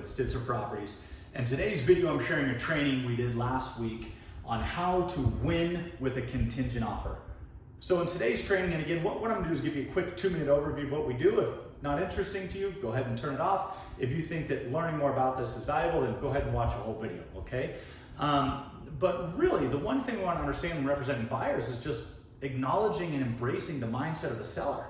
Stitzer Properties. And today's video, I'm sharing a training we did last week on how to win with a contingent offer. So in today's training, and again, what I'm gonna do is give you a quick 2-minute overview of what we do. If not interesting to you, go ahead and turn it off. If you think that learning more about this is valuable, then go ahead and watch the whole video, okay? But really, the one thing we want to understand when representing buyers is just acknowledging and embracing the mindset of the seller,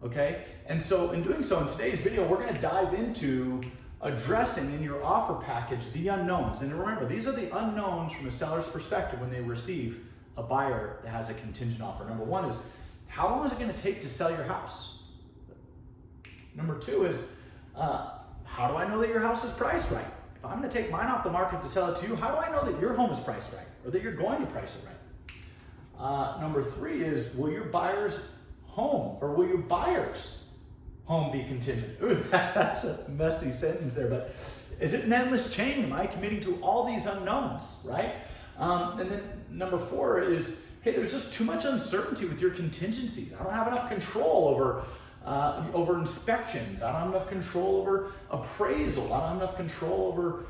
okay? And so in doing so, in today's video, we're gonna dive into addressing in your offer package the unknowns. And remember, these are the unknowns from the seller's perspective when they receive a buyer that has a contingent offer. Number one is, how long is it gonna take to sell your house? Number two is, how do I know that your house is priced right? If I'm gonna take mine off the market to sell it to you, how do I know that your home is priced right or that you're going to price it right? Number three is, will your buyer's home or will your buyer's home be contingent? Ooh, that's a messy sentence there, but is it an endless chain? Am I committing to all these unknowns, right? And then number four is, hey, there's just too much uncertainty with your contingencies. I don't have enough control over inspections. I don't have enough control over appraisal. I don't have enough control over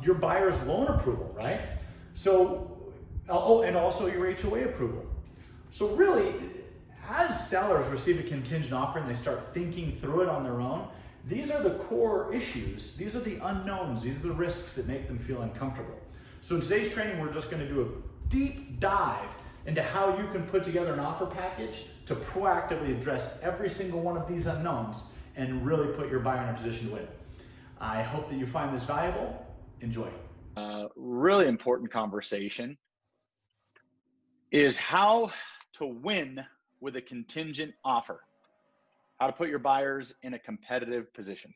your buyer's loan approval, right? So, and also your HOA approval. So really, as sellers receive a contingent offer and they start thinking through it on their own, these are the core issues. These are the unknowns. These are the risks that make them feel uncomfortable. So in today's training, we're just going to do a deep dive into how you can put together an offer package to proactively address every single one of these unknowns and really put your buyer in a position to win. I hope that you find this valuable. Enjoy. Really important conversation is how to win with a contingent offer. How to put your buyers in a competitive position.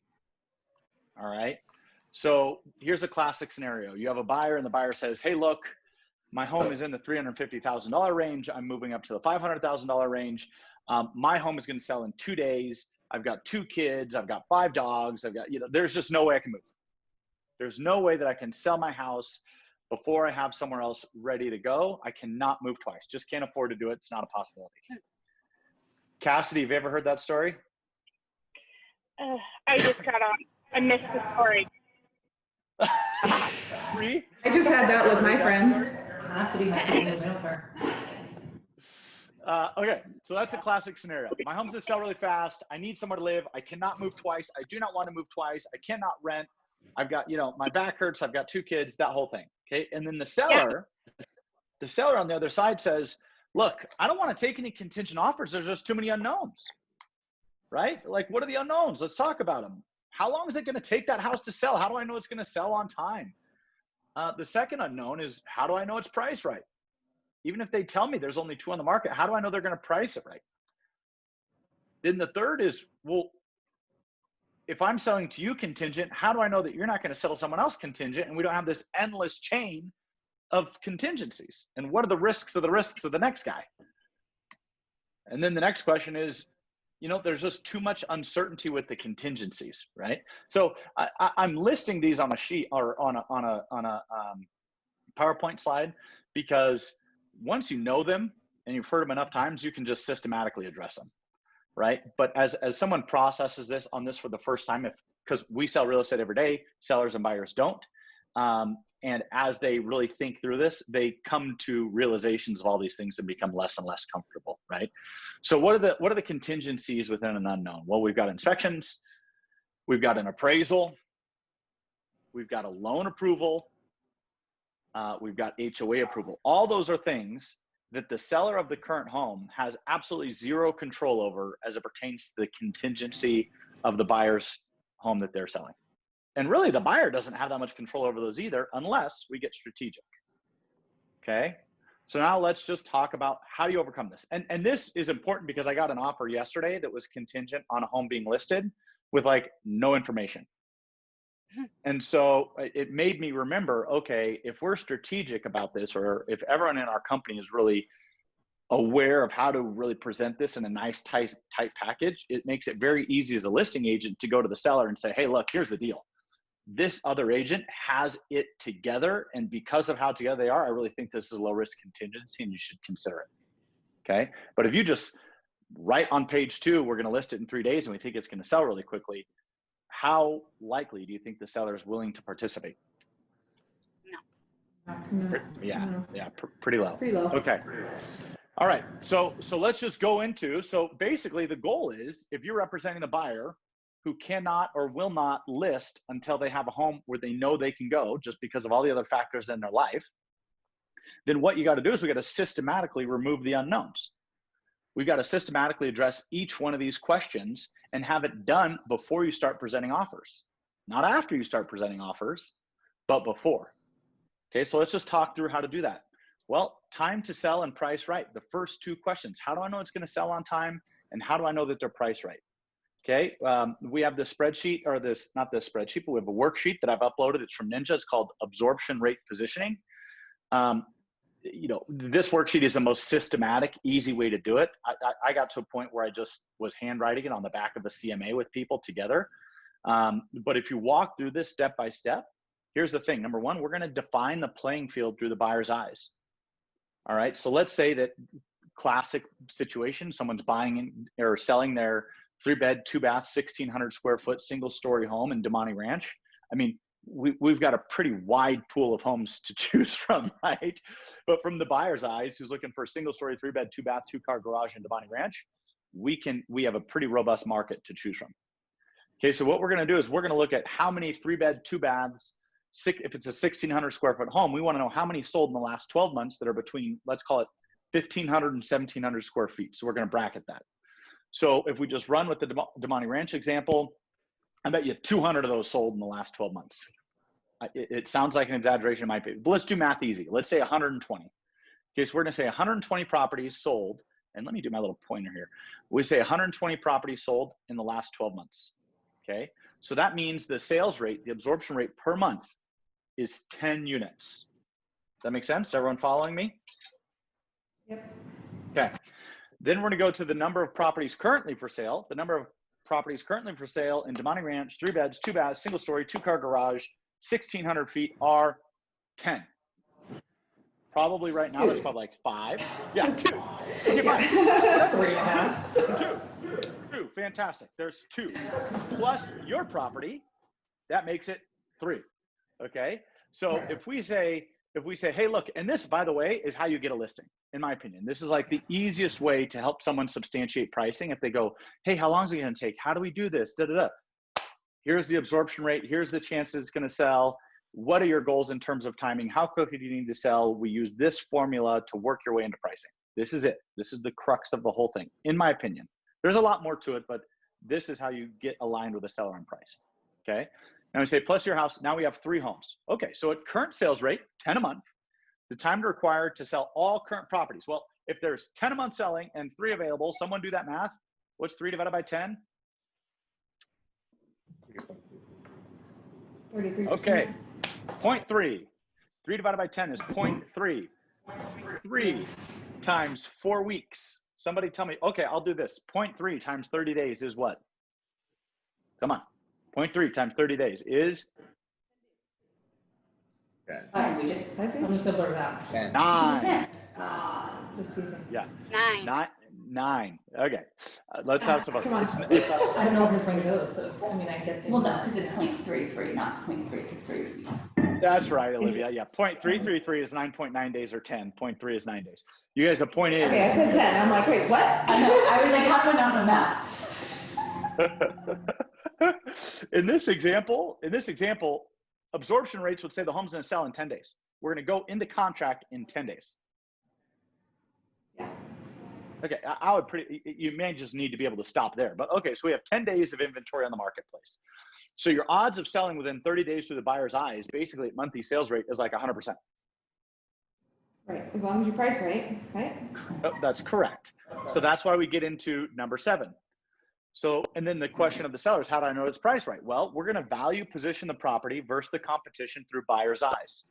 All right. So here's a classic scenario. You have a buyer and the buyer says, hey, look, my home is in the $350,000 range. I'm moving up to the $500,000 range. My home is going to sell in 2 days. I've got 2 kids. I've got 5 dogs. There's just no way I can move. There's no way that I can sell my house before I have somewhere else ready to go. I cannot move twice. Just can't afford to do it. It's not a possibility. Cassidy, have you ever heard that story? I just got on. I missed the story. I just had that with my friends. Okay, so that's a classic scenario. My home's gonna sell really fast. I need somewhere to live. I cannot move twice. I do not want to move twice. I cannot rent. I've got, my back hurts. I've got 2 kids, that whole thing. Okay, and then the seller on the other side says, look, I don't want to take any contingent offers. There's just too many unknowns, right? Like, what are the unknowns? Let's talk about them. How long is it going to take that house to sell? How do I know it's going to sell on time? The second unknown is, how do I know it's priced right? Even if they tell me there's only 2 on the market, how do I know they're going to price it right? Then the third is, well, if I'm selling to you contingent, how do I know that you're not going to sell to someone else contingent and we don't have this endless chain of contingencies? And what are the risks of the next guy? And then the next question is, there's just too much uncertainty with the contingencies, right? So I'm listing these on a sheet or on a PowerPoint slide, because once you know them and you've heard them enough times, you can just systematically address them, right? But as someone processes this for the first time, because we sell real estate every day, sellers and buyers don't. And as they really think through this, they come to realizations of all these things and become less and less comfortable, right? So what are the contingencies within an unknown? Well, we've got inspections, we've got an appraisal, we've got a loan approval, we've got HOA approval. All those are things that the seller of the current home has absolutely zero control over as it pertains to the contingency of the buyer's home that they're selling. And really, the buyer doesn't have that much control over those either, unless we get strategic. Okay, so now let's just talk about how do you overcome this. And this is important because I got an offer yesterday that was contingent on a home being listed with like no information. And so it made me remember, okay, if we're strategic about this, or if everyone in our company is really aware of how to really present this in a nice, tight package, it makes it very easy as a listing agent to go to the seller and say, hey, look, here's the deal. This other agent has it together, and because of how together they are, I really think this is a low risk contingency and you should consider it. Okay, but if you just write on page 2, we're going to list it in 3 days and we think it's going to sell really quickly, how likely do you think the seller is willing to participate? No. Yeah, pretty low. Pretty low. Okay. All right. So let's just go into, so basically the goal is, if you're representing a buyer who cannot or will not list until they have a home where they know they can go just because of all the other factors in their life, then what you got to do is we got to systematically remove the unknowns. We've got to systematically address each one of these questions and have it done before you start presenting offers. Not after you start presenting offers, but before. Okay, so let's just talk through how to do that. Well, time to sell and price right. The first two questions: how do I know it's going to sell on time, and how do I know that they're priced right? Okay, we have this spreadsheet, or this, not this spreadsheet, but we have a worksheet that I've uploaded. It's from Ninja. It's called Absorption Rate Positioning. You know, this worksheet is the most systematic, easy way to do it. I got to a point where I just was handwriting it on the back of a CMA with people together. But if you walk through this step by step, here's the thing. Number one, we're going to define the playing field through the buyer's eyes. All right. So let's say that classic situation, someone's buying or selling their 3-bed, 2-bath, 1,600 square foot single story home in Damani Ranch. I mean, we've got a pretty wide pool of homes to choose from, right? But from the buyer's eyes, who's looking for a single story, 3-bed, 2-bath, 2-car garage in Damani Ranch, we have a pretty robust market to choose from. Okay. So what we're going to do is we're going to look at how many 3-bed, 2-baths, if it's a 1,600 square foot home, we want to know how many sold in the last 12 months that are between, let's call it 1,500 and 1,700 square feet. So we're going to bracket that. So if we just run with the Damani Ranch example, I bet you 200 of those sold in the last 12 months. It sounds like an exaggeration, it might be, but let's do math easy. Let's say 120. Okay, so we're going to say 120 properties sold. And let me do my little pointer here. We say 120 properties sold in the last 12 months. Okay, so that means the sales rate, the absorption rate per month is 10 units. Does that make sense? Everyone following me? Yep. Okay. Then we're going to go to the number of properties currently for sale. The number of properties currently for sale in Damani Ranch, 3 beds, 2 baths, single story, 2-car garage, 1,600 feet are 10. Probably right now, there's probably like 5. Yeah, 2. Okay, fine. 3.5. 2. Fantastic. There's 2. Plus your property, that makes it 3. Okay. So if we say, hey, look, and this, by the way, is how you get a listing, in my opinion. This is like the easiest way to help someone substantiate pricing. If they go, hey, how long is it going to take? How do we do this? Da, da, da. Here's the absorption rate. Here's the chances it's going to sell. What are your goals in terms of timing? How quickly do you need to sell? We use this formula to work your way into pricing. This is it. This is the crux of the whole thing, in my opinion. There's a lot more to it, but this is how you get aligned with a seller on price. Okay. And we say, plus your house, now we have 3 homes. Okay, so at current sales rate, 10 a month, the time required to sell all current properties. Well, if there's 10 a month selling and 3 available, someone do that math. What's 3 divided by 10? 33%. Okay, 0.3. 3 divided by 10 is 0.3. 3 times 4 weeks. Somebody tell me, okay, I'll do this. 0.3 times 30 days is what? Come on. 0.3 times 30 days is? I'm just gonna blurt it out. 9. Just teasing. Yeah. 9. 9. Okay. Let's have some fun. Come on. I don't know if his brain goes, so it's, I mean, I get. Well, no, because it's 0.33, not 0.3, because 3. That's right, Olivia. Yeah. 0.333 is 9.9 days, or 10. 0.3 is 9 days. You guys, the point is. Okay, I said 10. I'm like, wait, what? I know, I was like, how do I not know math? In this example, absorption rates would say the home's going to sell in 10 days. We're going to go into contract in 10 days. Yeah. Okay, you may just need to be able to stop there. But okay, so we have 10 days of inventory on the marketplace. So your odds of selling within 30 days through the buyer's eyes, basically at monthly sales rate, is like 100%. Right, as long as you price right, right? Oh, that's correct. So that's why we get into number 7. So, and then the question of the seller is, how do I know it's priced right? Well, we're going to value position the property versus the competition through buyer's eyes.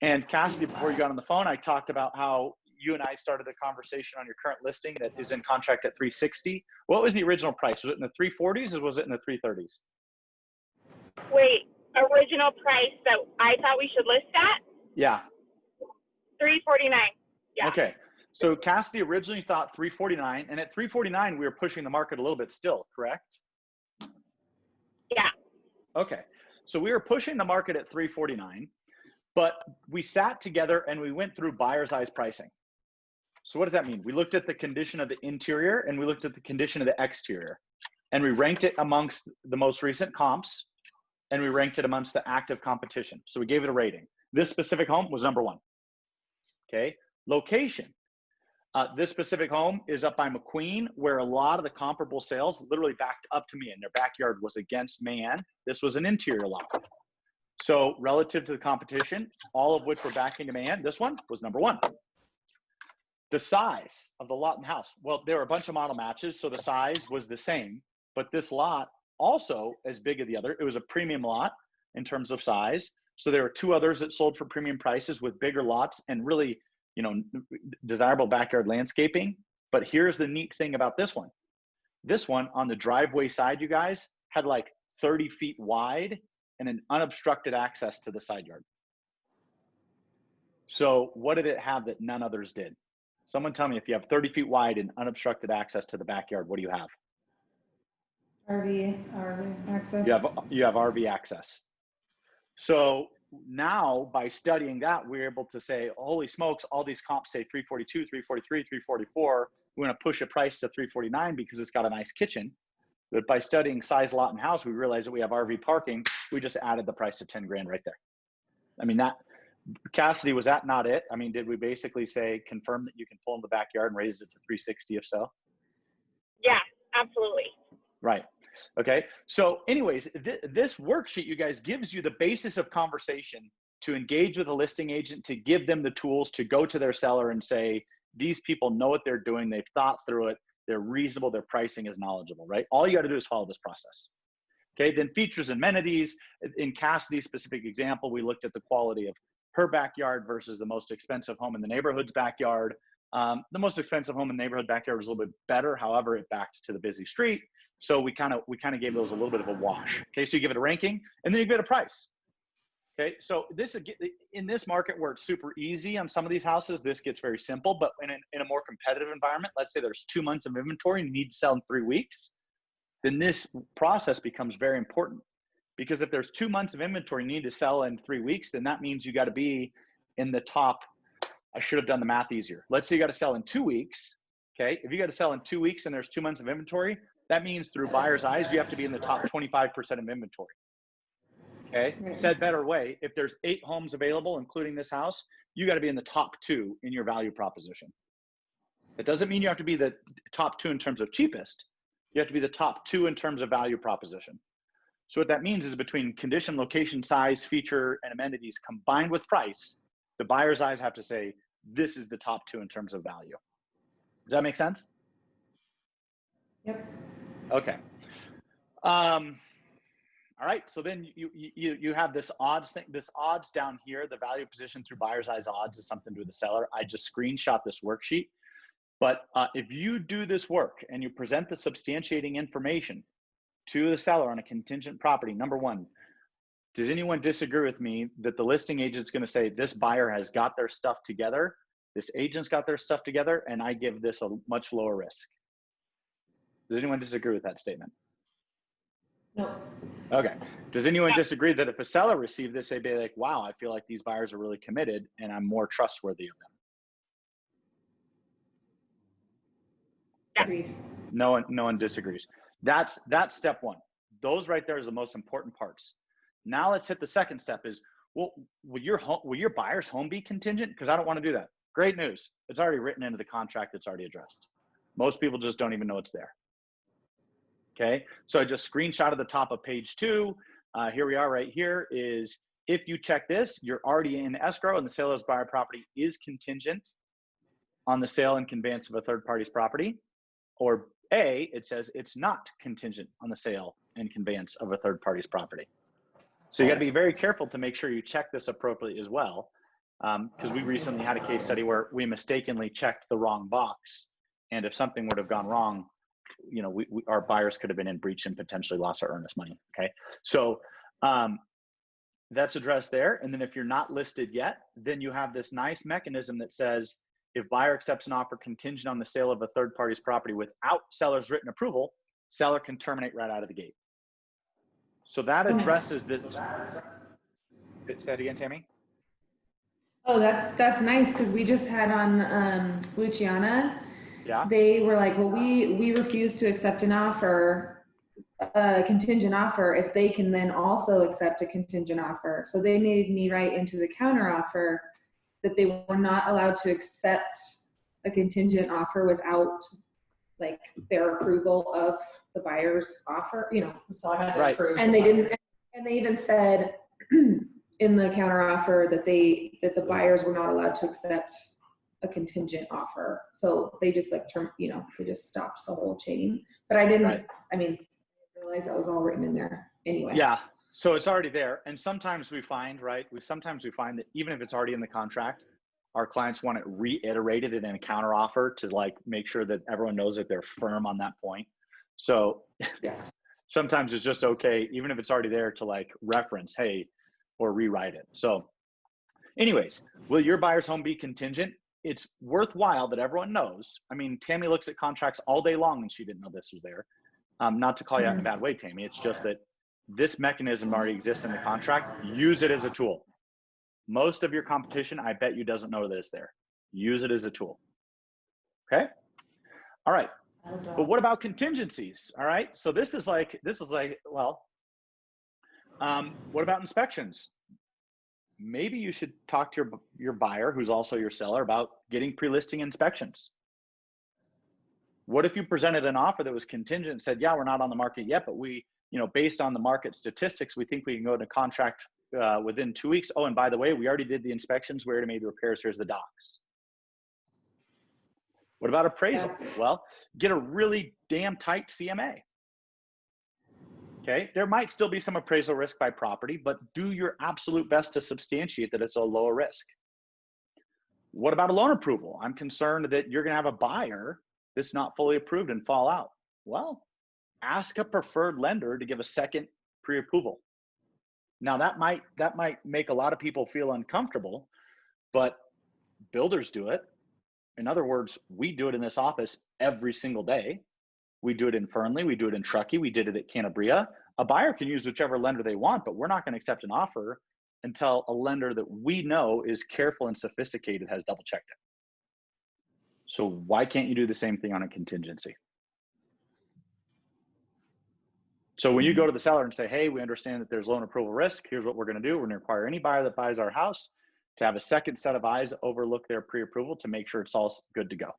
And Cassidy, before you got on the phone, I talked about how you and I started a conversation on your current listing that is in contract at 360. What was the original price? Was it in the 340s or was it in the 330s? Wait, original price that I thought we should list at? Yeah. $349. Yeah. Okay. So Cassidy originally thought 349, and at 349 we were pushing the market a little bit still, correct? Yeah. Okay. So we were pushing the market at 349, but we sat together and we went through buyer's eyes pricing. So what does that mean? We looked at the condition of the interior and we looked at the condition of the exterior, and we ranked it amongst the most recent comps, and we ranked it amongst the active competition. So we gave it a rating. This specific home was number 1. Okay. Location. This specific home is up by McQueen, where a lot of the comparable sales literally backed up to me, and their backyard was against man. This was an interior lot. So relative to the competition, all of which were backing to man, this one was number 1. The size of the lot and house. Well, there were a bunch of model matches, so the size was the same, but this lot also as big as the other. It was a premium lot in terms of size. So there were 2 others that sold for premium prices with bigger lots and really, desirable backyard landscaping. But here's the neat thing about this one. This one on the driveway side, you guys, had like 30 feet wide and an unobstructed access to the side yard. So what did it have that none others did? Someone tell me, if you have 30 feet wide and unobstructed access to the backyard, what do you have? RV access. You have RV access. So now by studying that, we're able to say, holy smokes, all these comps say 342, 343, 344. We're going to push a price to 349 because it's got a nice kitchen. But by studying size, lot, and house, we realized that we have RV parking. We just added the price to 10 grand right there. I mean, that, Cassidy, was that not it? I mean, did we basically say, confirm that you can pull in the backyard and raise it to 360 if so? Yeah, absolutely. Right. Okay. So anyways, this worksheet, you guys, gives you the basis of conversation to engage with a listing agent, to give them the tools to go to their seller and say, these people know what they're doing. They've thought through it. They're reasonable. Their pricing is knowledgeable, right? All you got to do is follow this process. Okay. Then features and amenities. In Cassidy's specific example, we looked at the quality of her backyard versus the most expensive home in the neighborhood's backyard. The most expensive home in the neighborhood backyard was a little bit better. However, it backed to the busy street. So we kind of gave those a little bit of a wash. Okay, so you give it a ranking and then you give it a price. Okay, so this is in this market where it's super easy on some of these houses, this gets very simple. But in a more competitive environment, let's say there's 2 months of inventory and you need to sell in 3 weeks, then this process becomes very important. Because if there's 2 months of inventory you need to sell in 3 weeks, then that means you got to be in the top. I should have done the math easier. Let's say you got to sell in 2 weeks. Okay, if you got to sell in 2 weeks and there's 2 months of inventory, that means through buyer's eyes, you have to be in the top 25% of inventory. Okay, said better way, if there's 8 homes available, including this house, you got to be in the top 2 in your value proposition. It doesn't mean you have to be the top 2 in terms of cheapest. You have to be the top 2 in terms of value proposition. So what that means is between condition, location, size, feature, and amenities combined with price, the buyer's eyes have to say, this is the top 2 in terms of value. Does that make sense? Yep. Okay. All right. So then you have this odds thing, this odds down here, the value position through buyer's eyes odds is something to do with the seller. I just screenshot this worksheet. But if you do this work and you present the substantiating information to the seller on a contingent property, number 1, does anyone disagree with me that the listing agent's going to say this buyer has got their stuff together, this agent's got their stuff together, and I give this a much lower risk? Does anyone disagree with that statement? No. Okay. Does anyone disagree that if a seller received this, they'd be like, wow, I feel like these buyers are really committed and I'm more trustworthy of them? Agreed. No one disagrees. That's step 1. Those right there is the most important parts. Now let's hit the second step is, well, will your buyer's home be contingent? Because I don't want to do that. Great news. It's already written into the contract. It's already addressed. Most people just don't even know it's there. Okay. So I just screenshotted the top of page 2. Here we are right here is, if you check this, you're already in escrow and the sale of this buyer property is contingent on the sale and conveyance of a third party's property. Or A, it says it's not contingent on the sale and conveyance of a third party's property. So you got to be very careful to make sure you check this appropriately as well. Because we recently had a case study where we mistakenly checked the wrong box. And if something would have gone wrong, our buyers could have been in breach and potentially lost our earnest money. Okay. So that's addressed there. And then if you're not listed yet, then you have this nice mechanism that says, if buyer accepts an offer contingent on the sale of a third party's property without seller's written approval, seller can terminate right out of the gate. So that addresses this. Say that again, Tammy. Oh, that's nice, because we just had on Luciana. Yeah. They were like, well, we refuse to accept an offer, a contingent offer, if they can then also accept a contingent offer. So they made me write into the counter offer that they were not allowed to accept a contingent offer without like their approval of the buyer's offer, you know. So I had to Right. approve. And they didn't, and they even said in the counteroffer that that the buyers were not allowed to accept a contingent offer. So they just like they just stopped the whole chain. But I didn't, Right. I mean, I realized that was all written in there anyway. Yeah. So it's already there. And sometimes we find, right, sometimes we find that even if it's already in the contract, our clients want it reiterated in a counter offer to like make sure that everyone knows that they're firm on that point. So Yeah. sometimes it's just okay, even if it's already there, to like reference, hey, or rewrite it. So anyways, will your buyer's home be contingent? It's worthwhile that everyone knows. I mean, Tammy looks at contracts all day long and she didn't know this was there. Not to call you out in a bad way, Tammy. It's just that this mechanism already exists in the contract. Use it as a tool. Most of your competition, I bet you, doesn't know that it's there. Use it as a tool. Okay? All right. But what about contingencies? All right. So this is like, well, what about inspections? Maybe you should talk to your buyer, who's also your seller, about getting pre-listing inspections. What if you presented an offer that was contingent and said, yeah, we're not on the market yet, but we, based on the market statistics, we think we can go into contract within 2 weeks. Oh, and by the way, we already did the inspections. We already made the repairs. Here's the docs. What about appraisal? Yeah. Well, get a really damn tight CMA. Okay, there might still be some appraisal risk by property, but do your absolute best to substantiate that it's a lower risk. What about a loan approval? I'm concerned that you're going to have a buyer that's not fully approved and fall out. Well, ask a preferred lender to give a second pre-approval. Now that might make a lot of people feel uncomfortable, but builders do it. In other words, we do it in this office every single day. We do it in Fernley, we do it in Truckee, we did it at Cantabria. A buyer can use whichever lender they want, but we're not going to accept an offer until a lender that we know is careful and sophisticated has double checked it. So why can't you do the same thing on a contingency? So when you go to the seller and say, hey, we understand that there's loan approval risk, here's what we're going to do. We're going to require any buyer that buys our house to have a second set of eyes overlook their pre-approval to make sure it's all good to go.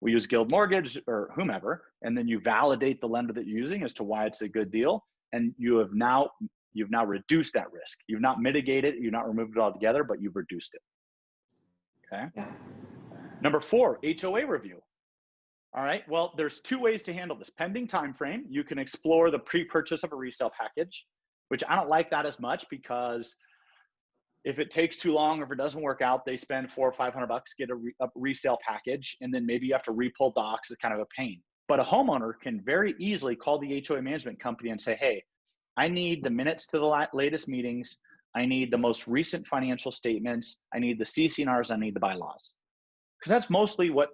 We use Guild Mortgage or whomever, and then you validate the lender that you're using as to why it's a good deal. And you've now reduced that risk. You've not mitigated it, you've not removed it altogether, but you've reduced it. Okay. Yeah. Number 4, HOA review. All right, well, there's 2 ways to handle this. Pending time frame, you can explore the pre-purchase of a resale package, which I don't like that as much, because if it takes too long or if it doesn't work out, they spend $400 or $500, get a resale package, and then maybe you have to repull docs. It's kind of a pain. But a homeowner can very easily call the HOA management company and say, hey, I need the minutes to the latest meetings. I need the most recent financial statements. I need the CC&Rs. I need the bylaws. Because that's mostly what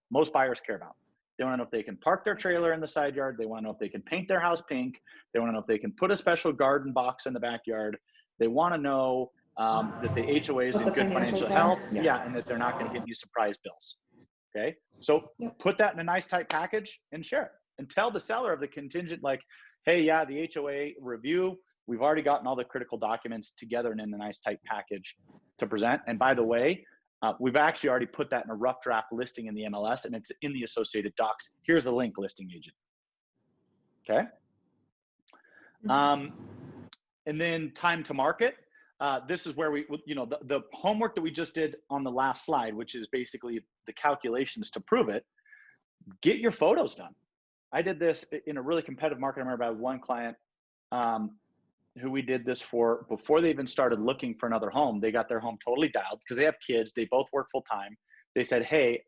most buyers care about. They want to know if they can park their trailer in the side yard. They want to know if they can paint their house pink. They want to know if they can put a special garden box in the backyard. They want to know that the HOA is in good financial health. Yeah, and that they're not going to get any surprise bills. Okay, so put that in a nice tight package and share it. And tell the seller of the contingent, like, hey, yeah, the HOA review, we've already gotten all the critical documents together and in a nice tight package to present. And by the way, we've actually already put that in a rough draft listing in the MLS, and it's in the associated docs. Here's the link, listing agent. Okay. And then time to market. This is where we, the homework that we just did on the last slide, which is basically the calculations to prove it. Get your photos done. I did this in a really competitive market. I remember I had one client who we did this for before they even started looking for another home. They got their home totally dialed because they have kids. They both work full time. They said, hey,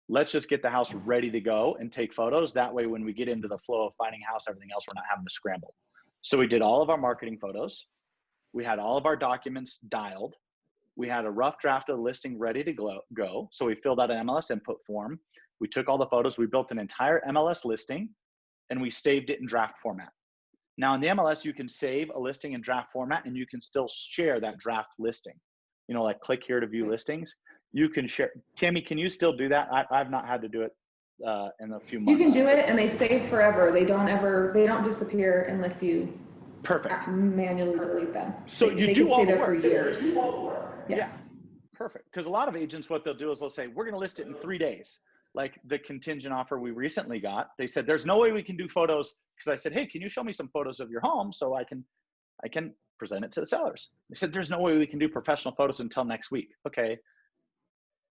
let's just get the house ready to go and take photos. That way, when we get into the flow of finding a house, everything else, we're not having to scramble. So we did all of our marketing photos. We had all of our documents dialed. We had a rough draft of the listing ready to go. So we filled out an MLS input form. We took all the photos. We built an entire MLS listing, and we saved it in draft format. Now in the MLS, you can save a listing in draft format and you can still share that draft listing. You know, like click here to view listings. You can share. Tammy, can you still do that? I've not had to do it in a few months. You can do it and they save forever. They don't disappear unless you Perfect. manually delete them. So they, you they do can all stay the there for work. years. Yeah. Perfect. Because a lot of agents, what they'll do is they'll say, we're going to list it in 3 days. Like the contingent offer we recently got, they said, there's no way we can do photos. Because I said, hey, can you show me some photos of your home so I can present it to the sellers? They said, there's no way we can do professional photos until next week. Okay.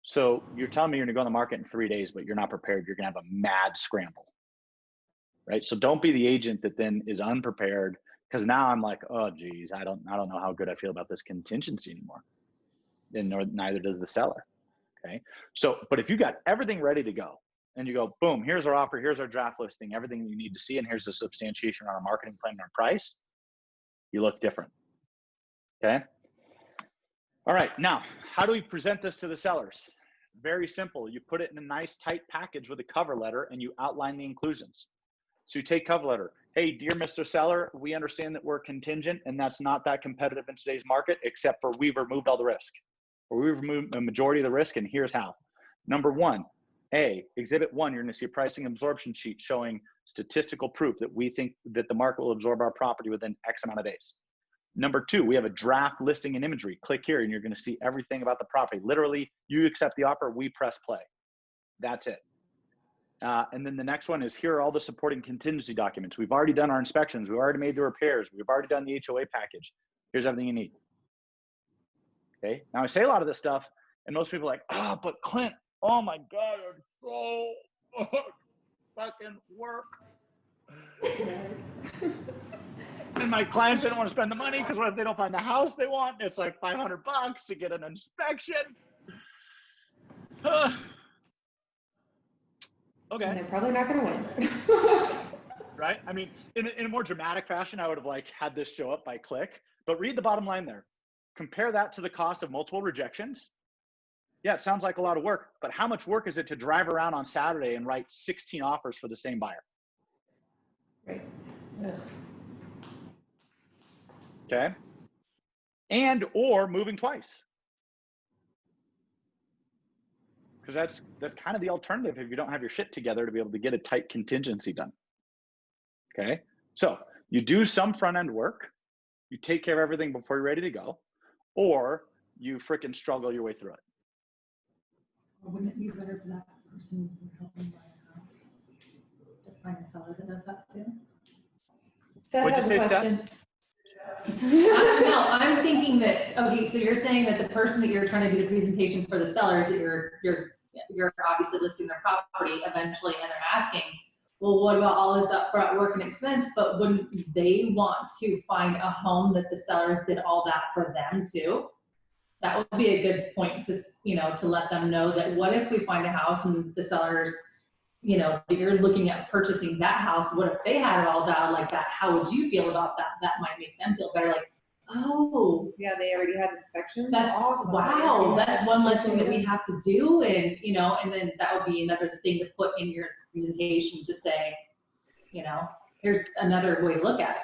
So you're telling me you're going to go on the market in 3 days, but you're not prepared. You're going to have a mad scramble, right? So don't be the agent that then is unprepared. Because now I'm like, oh, geez, I don't know how good I feel about this contingency anymore. And neither does the seller. Okay. So, but if you got everything ready to go and you go, boom, here's our offer, here's our draft listing, everything you need to see, and here's the substantiation on our marketing plan and our price, you look different. Okay. All right. Now, how do we present this to the sellers? Very simple. You put it in a nice tight package with a cover letter and you outline the inclusions. So you take cover letter. Hey, dear Mr. Seller, we understand that we're contingent and that's not that competitive in today's market, except for we've removed all the risk. Or we've removed a majority of the risk, and here's how. Number one, Exhibit 1, you're going to see a pricing absorption sheet showing statistical proof that we think that the market will absorb our property within X amount of days. Number 2, we have a draft listing and imagery. Click here, and you're going to see everything about the property. Literally, you accept the offer, we press play. That's it. And then the next one is, here are all the supporting contingency documents. We've already done our inspections. We've already made the repairs. We've already done the HOA package. Here's everything you need. Okay. Now I say a lot of this stuff and most people are like, oh, but Clint, oh my God, it's so fucking work. And my clients didn't want to spend the money because what if they don't find the house they want? It's like $500 to get an inspection. Okay. And they're probably not going to win. Right? I mean, in a more dramatic fashion, I would have like had this show up by click, but read the bottom line there. Compare that to the cost of multiple rejections. Yeah, it sounds like a lot of work, but how much work is it to drive around on Saturday and write 16 offers for the same buyer? Right. Okay. And or moving twice. Because that's kind of the alternative if you don't have your shit together to be able to get a tight contingency done. Okay. So you do some front end work, you take care of everything before you're ready to go, or you freaking struggle your way through it. Or wouldn't it be better for that person who helped them buy a house to find a seller that does that too? Steph What'd you has say, a Steph? question. No, I'm thinking that, okay, so you're saying that the person that you're trying to do the presentation for the sellers, that you're obviously listing their property eventually, and they're asking, well, what about all this upfront work and expense? But wouldn't they want to find a home that the sellers did all that for them too? That would be a good point to, to let them know that what if we find a house and the sellers, you're looking at purchasing that house, what if they had it all dialed like that? How would you feel about that? That might make them feel better, like, oh. Yeah, they already had inspections. That's awesome. wow. That's one less thing that we have to do. And, and then that would be another thing to put in your presentation to say, here's another way to look at it.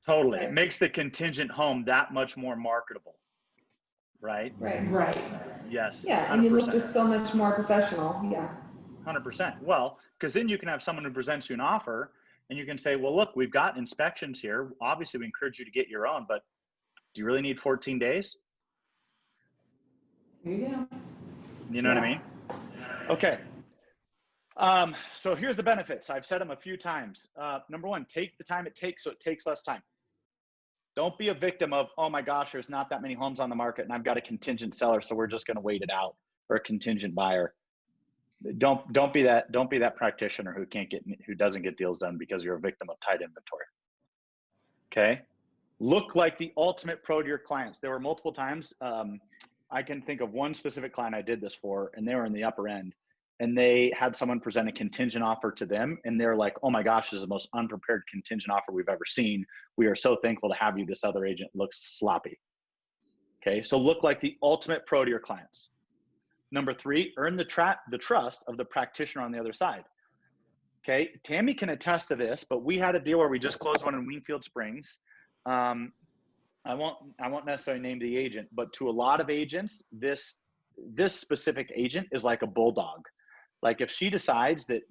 Totally. It makes the contingent home that much more marketable. Right? Right. Yes. Yeah, 100%. and you look just so much more professional. Yeah. 100%. Well, because then you can have someone who presents you an offer and you can say, well, look, we've got inspections here. Obviously, we encourage you to get your own, but do you really need 14 days? There you go. You know what I mean? Okay. So here's the benefits. I've said them a few times. Number one, take the time it takes so it takes less time. Don't be a victim of, oh my gosh, there's not that many homes on the market and I've got a contingent seller, so we're just going to wait it out, or a contingent buyer. Don't be that practitioner who doesn't get deals done because you're a victim of tight inventory. Okay. Look like the ultimate pro to your clients. There were multiple times. I can think of one specific client I did this for, and they were in the upper end, and they had someone present a contingent offer to them, and they're like, oh my gosh, this is the most unprepared contingent offer we've ever seen. We are so thankful to have you. This other agent looks sloppy. Okay, so look like the ultimate pro to your clients. Number 3, earn the trust of the practitioner on the other side. Okay, Tammy can attest to this, but we had a deal where we just closed one in Wingfield Springs. I won't necessarily name the agent, but to a lot of agents, this specific agent is like a bulldog. Like if she decides that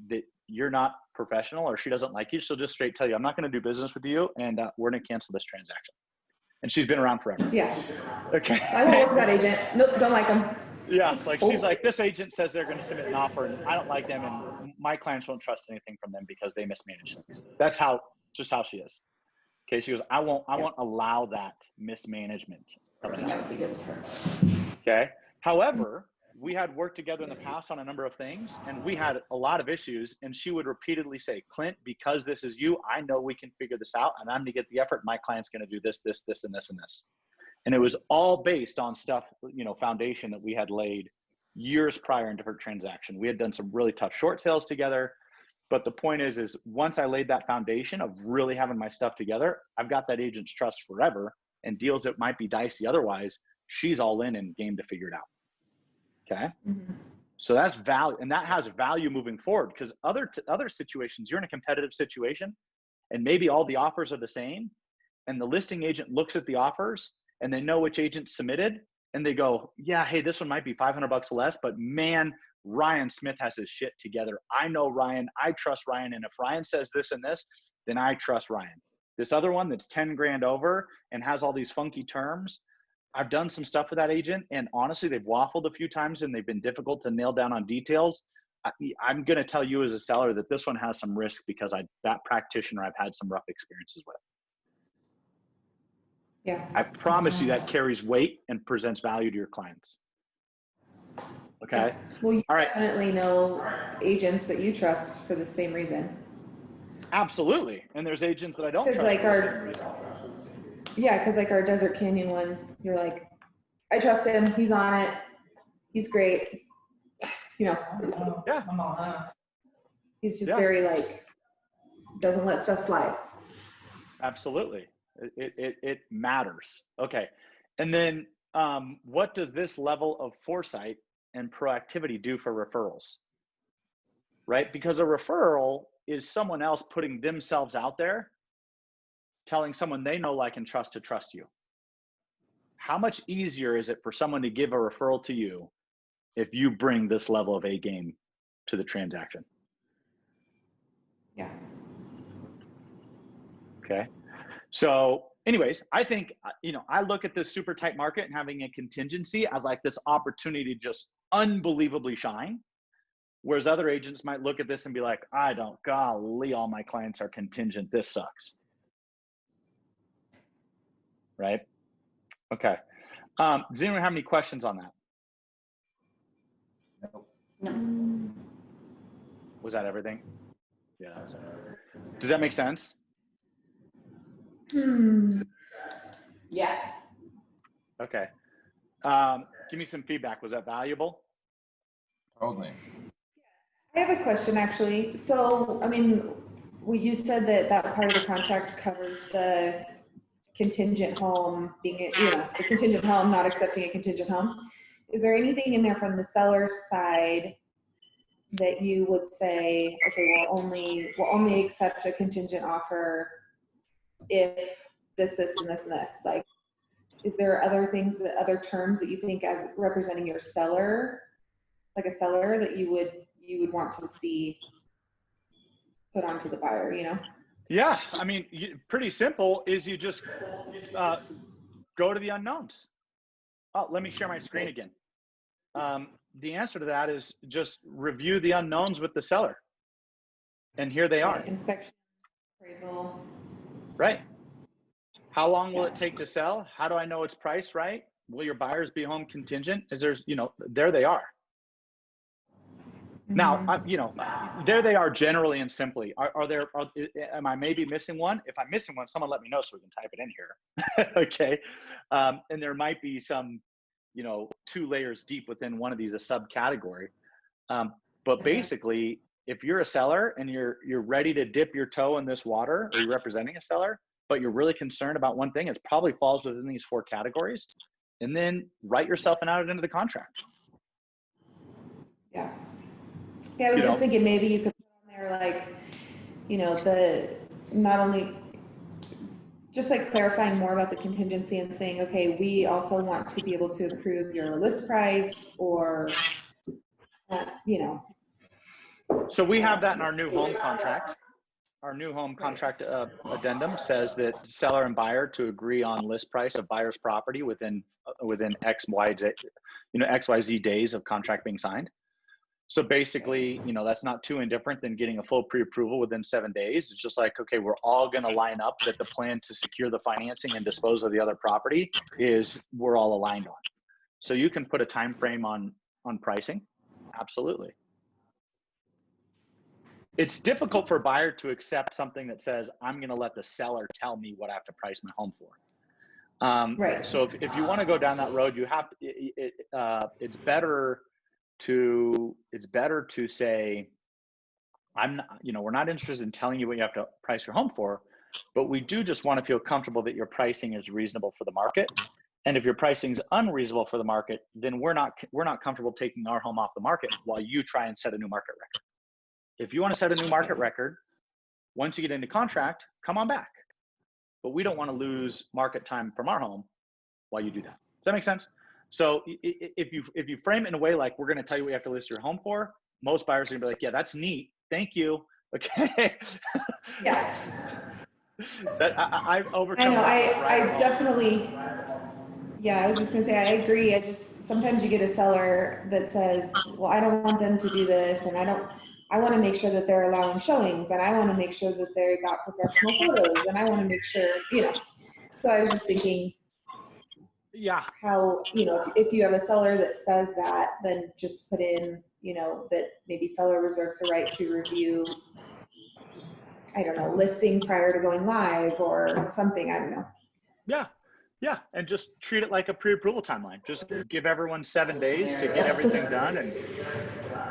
you're not professional or she doesn't like you, she'll just straight tell you, I'm not going to do business with you, and we're going to cancel this transaction. And she's been around forever. Yeah. Okay. I won't work with that agent. Nope, don't like them. Yeah, like she's like, this agent says they're going to submit an offer, and I don't like them, and my clients won't trust anything from them because they mismanage things. That's just how she is. Okay, she goes, I won't allow that mismanagement of an I agent. don't think it was her. Okay. However, we had worked together in the past on a number of things, and we had a lot of issues, and she would repeatedly say, Clint, because this is you, I know we can figure this out, and I'm going to get the effort. My client's going to do this, this, this, and this, and this. And it was all based on stuff, foundation that we had laid years prior in different transactions. We had done some really tough short sales together. But the point is once I laid that foundation of really having my stuff together, I've got that agent's trust forever, and deals that might be dicey otherwise, she's all in and game to figure it out. Okay. Mm-hmm. So that's value, and that has value moving forward, because other situations, you're in a competitive situation and maybe all the offers are the same, and the listing agent looks at the offers and they know which agent submitted, and they go, yeah, hey, this one might be $500 less, but man, Ryan Smith has his shit together. I know Ryan, I trust Ryan. And if Ryan says this and this, then I trust Ryan. This other one that's 10 grand over and has all these funky terms, I've done some stuff with that agent, and honestly, they've waffled a few times and they've been difficult to nail down on details. I'm going to tell you as a seller that this one has some risk because that practitioner I've had some rough experiences with. Yeah. I promise you that carries weight and presents value to your clients. Okay. Well, you all right. definitely know agents that you trust for the same reason. Absolutely. And there's agents that I don't trust. Because like our Desert Canyon one, you're like, I trust him. He's on it. He's great. Yeah. He's just very doesn't let stuff slide. Absolutely. It matters. Okay. And then what does this level of foresight and proactivity do for referrals? Right? Because a referral is someone else putting themselves out there, telling someone they know, like, and trust to trust you. How much easier is it for someone to give a referral to you if you bring this level of A game to the transaction? Yeah. Okay. So anyways, I think, I look at this super tight market and having a contingency as like this opportunity to just unbelievably shine. Whereas other agents might look at this and be like, golly, all my clients are contingent. This sucks. Right? Okay. Does anyone have any questions on that? No. Was that everything? Yeah. That was everything. Does that make sense? Yeah. Okay. Give me some feedback. Was that valuable? Totally. I have a question, actually. So, I mean, you said that part of the contract covers the contingent home being, the contingent home, not accepting a contingent home. Is there anything in there from the seller's side that you would say, okay, we'll only accept a contingent offer if this, and this, and this? Like, is there other terms that you think as representing your seller, like a seller, that you would want to see put onto the buyer, Yeah, I mean, pretty simple is you just go to the unknowns. Oh, let me share my screen again. The answer to that is just review the unknowns with the seller. And here they are. Inspection, appraisal. Right. How long will it take to sell? How do I know it's priced right? Will your buyers be home contingent? There they are. Now, there they are generally and simply. Am I maybe missing one? If I'm missing one, someone let me know so we can type it in here. Okay. And there might be some, 2 layers deep within one of these, a subcategory. But basically, if you're a seller and you're ready to dip your toe in this water, or you're representing a seller, but you're really concerned about one thing, it probably falls within these 4 categories. And then write yourself an out into the contract. Yeah. Yeah, I was just thinking maybe you could put on They're like, you know, not only, just like clarifying more about the contingency and saying, okay, we also want to be able to approve your list price or, you know. So we have that in our new home contract. Our new home contract addendum says that seller and buyer to agree on list price of buyer's property within XYZ days of contract being signed. So basically, you know, that's not too indifferent than getting a full pre-approval within 7 days. It's just like, okay, we're all going to line up that the plan to secure the financing and dispose of the other property is we're all aligned on. So you can put a time frame on pricing. Absolutely. It's difficult for a buyer to accept something that says, I'm going to let the seller tell me what I have to price my home for. Right. So if you want to go down that road, you have it's better to say, I'm not, you know, we're not interested in telling you what you have to price your home for, but we do just want to feel comfortable that your pricing is reasonable for the market. And if your pricing is unreasonable for the market, then we're not comfortable taking our home off the market while you try and set a new market record. If you want to set a new market record, once you get into contract, come on back. But we don't want to lose market time from our home while you do that. Does that make sense? So if you frame it in a way like we're going to tell you what you have to list your home for, most buyers are going to be like, yeah, that's neat. Thank you. Okay. Yeah. That I've overcome. I know, that I definitely, yeah, I was just gonna say, I agree. Sometimes you get a seller that says, well, I don't want them to do this, and I want to make sure that they're allowing showings, and I want to make sure that they got professional photos, and I want to make sure, you know. So I was just thinking, yeah, how, you know, if you have a seller that says that, then just put in, you know, that maybe seller reserves the right to review, I don't know, listing prior to going live or something, I don't know. yeah, and just treat it like a pre-approval timeline. Just give everyone 7 days to get everything done and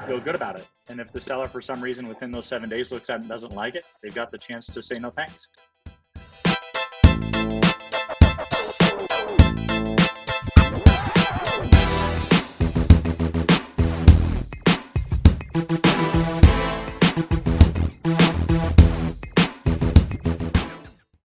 feel good about it. And if the seller, for some reason, within those 7 days looks at it and doesn't like it, they've got the chance to say no thanks. Thank you.